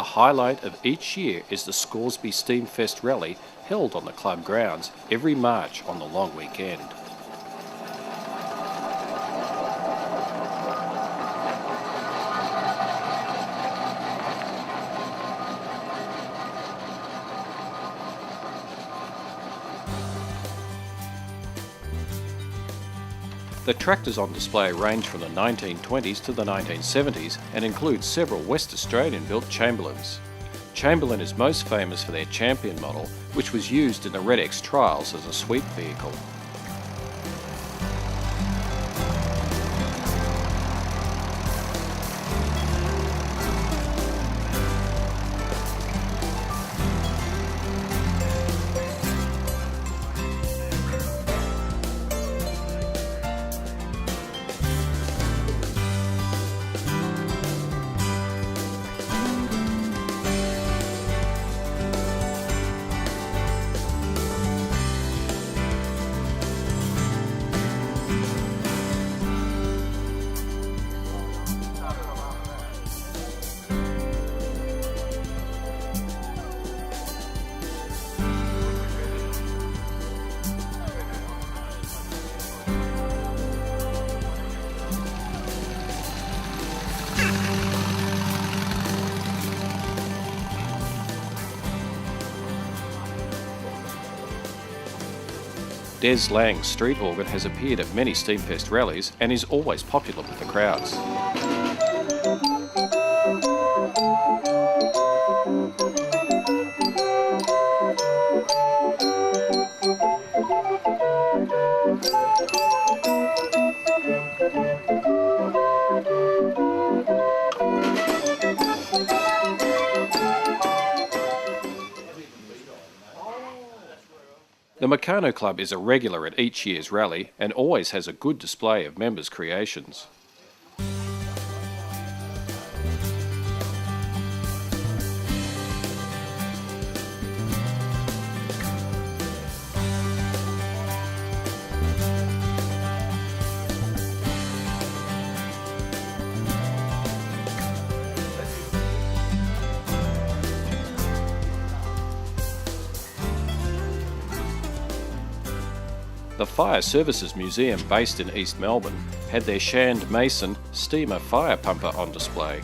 The highlight of each year is the Scoresby Steamfest rally held on the club grounds every March on the long weekend. The tractors on display range from the 1920s to the 1970s and include several West Australian-built Chamberlains. Chamberlain is most famous for their Champion model, which was used in the Red X trials as a sweep vehicle. Des Lang's street organ has appeared at many Steamfest rallies and is always popular with the crowds. The Meccano Club is a regular at each year's rally and always has a good display of members' creations. The Fire Services Museum, based in East Melbourne, had their Shand Mason steamer fire pumper on display.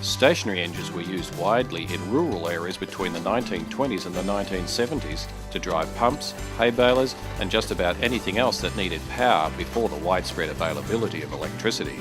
Stationary engines were used widely in rural areas between the 1920s and the 1970s to drive pumps, hay balers and just about anything else that needed power before the widespread availability of electricity.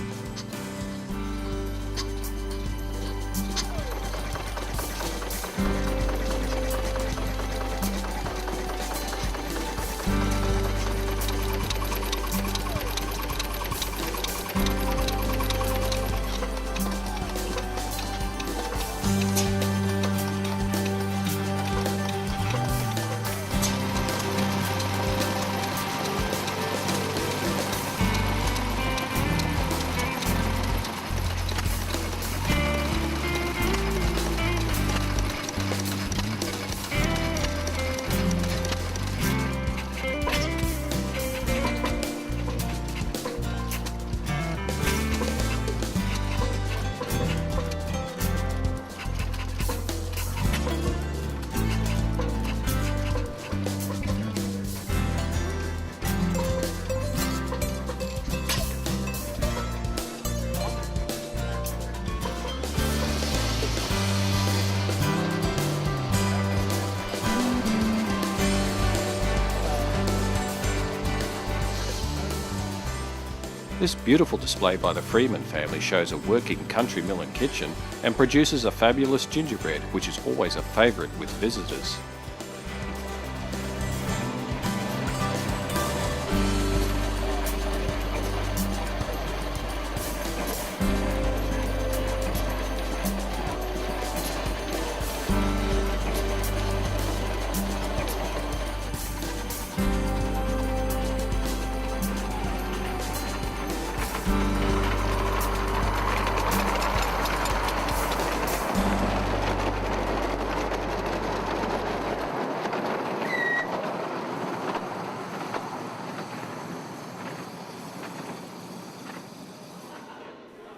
This beautiful display by the Freeman family shows a working country mill and kitchen and produces a fabulous gingerbread, which is always a favourite with visitors.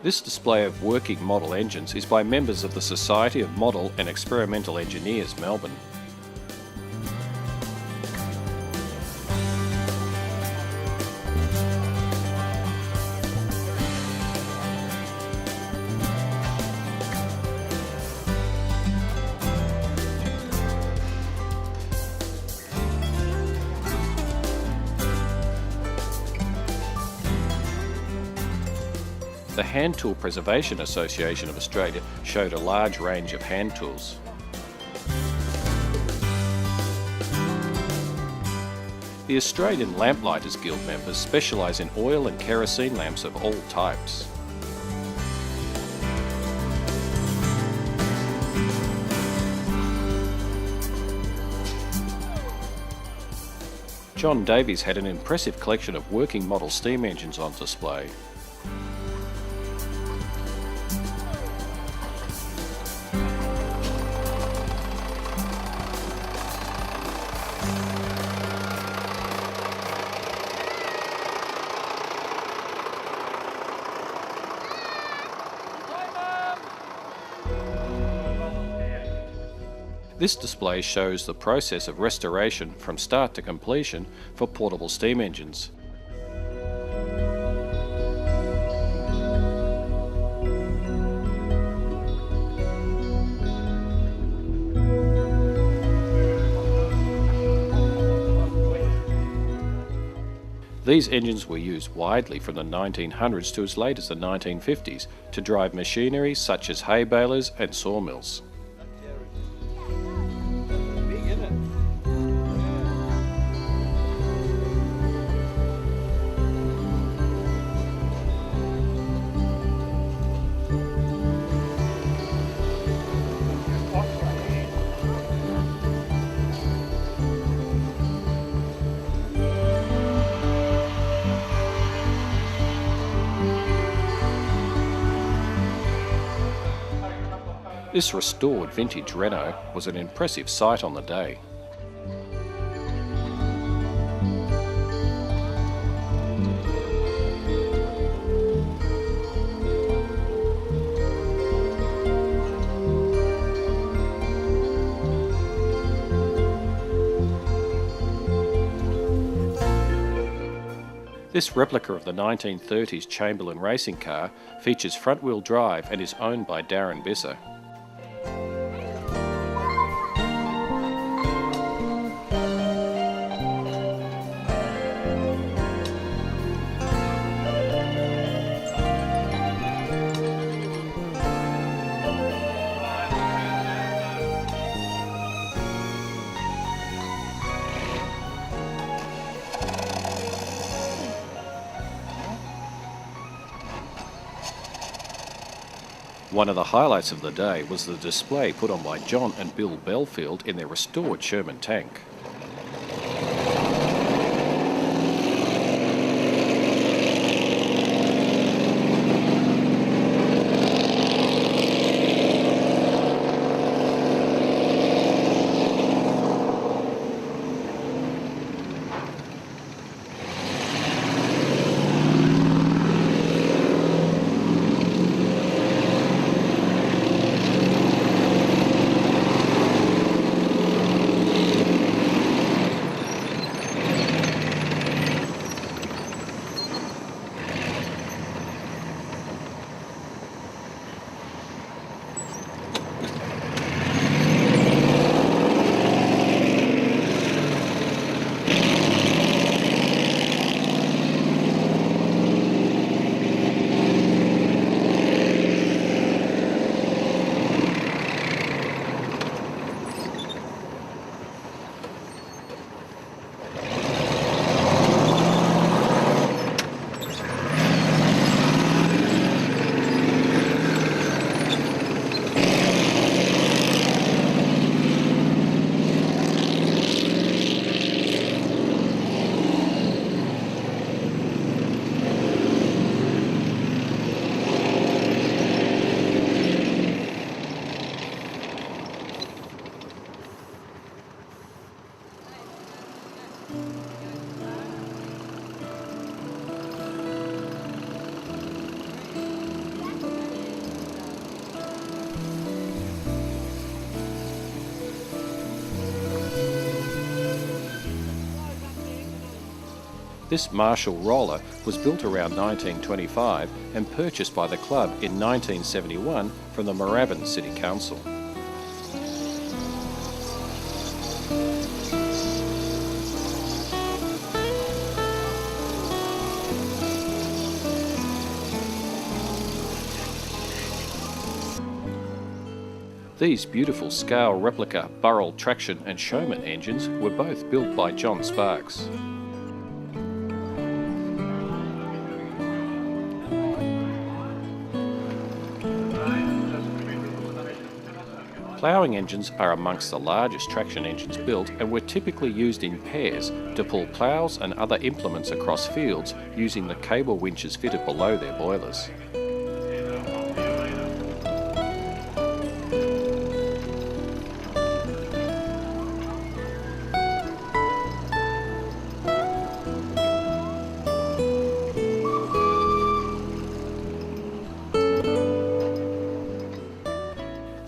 This display of working model engines is by members of the Society of Model and Experimental Engineers, Melbourne. The Hand Tool Preservation Association of Australia showed a large range of hand tools. The Australian Lamplighters Guild members specialise in oil and kerosene lamps of all types. John Davies had an impressive collection of working model steam engines on display. This display shows the process of restoration from start to completion for portable steam engines. These engines were used widely from the 1900s to as late as the 1950s to drive machinery such as hay balers and sawmills. This restored vintage Renault was an impressive sight on the day. This replica of the 1930s Chamberlain racing car features front-wheel drive and is owned by Darren Bisser. One of the highlights of the day was the display put on by John and Bill Belfield in their restored Sherman tank. This Marshal Roller was built around 1925 and purchased by the club in 1971 from the Moorabbin City Council. These beautiful scale replica Burrell traction and Showman engines were both built by John Sparks. Ploughing engines are amongst the largest traction engines built and were typically used in pairs to pull ploughs and other implements across fields using the cable winches fitted below their boilers.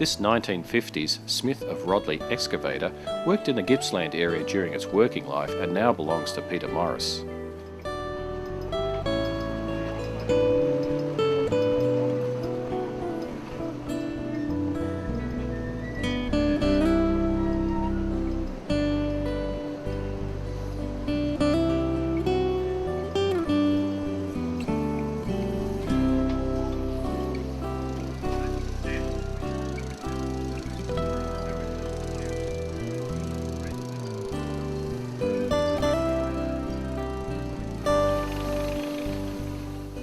This 1950s Smith of Rodley excavator worked in the Gippsland area during its working life and now belongs to Peter Morris.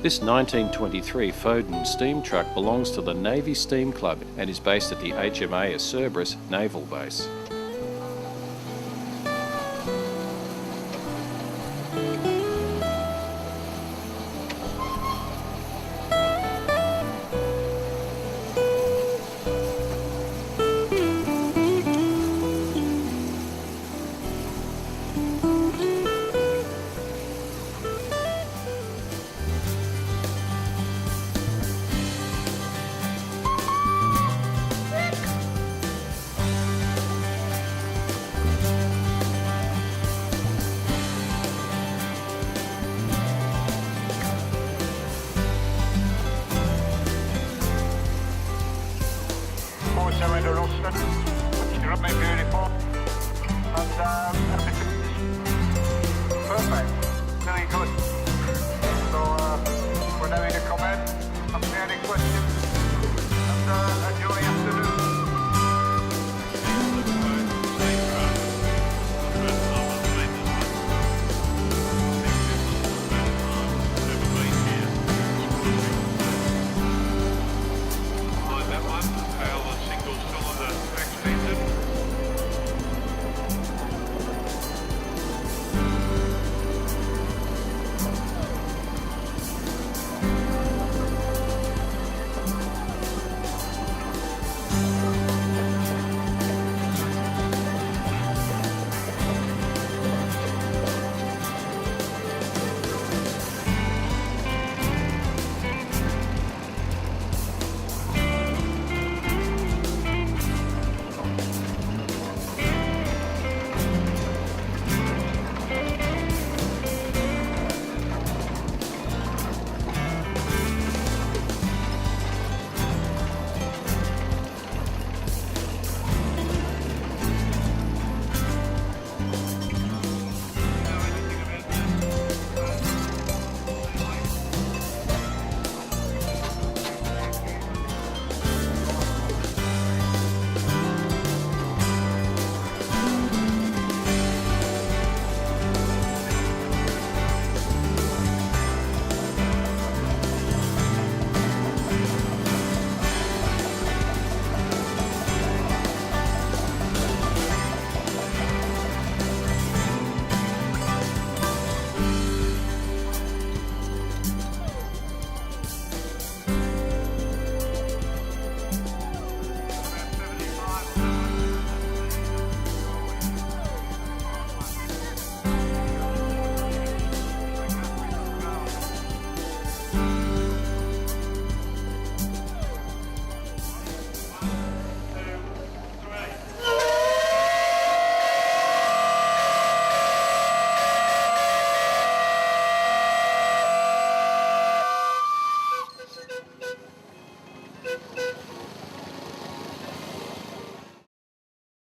This 1923 Foden steam truck belongs to the Navy Steam Club and is based at the HMAS Cerberus Naval Base.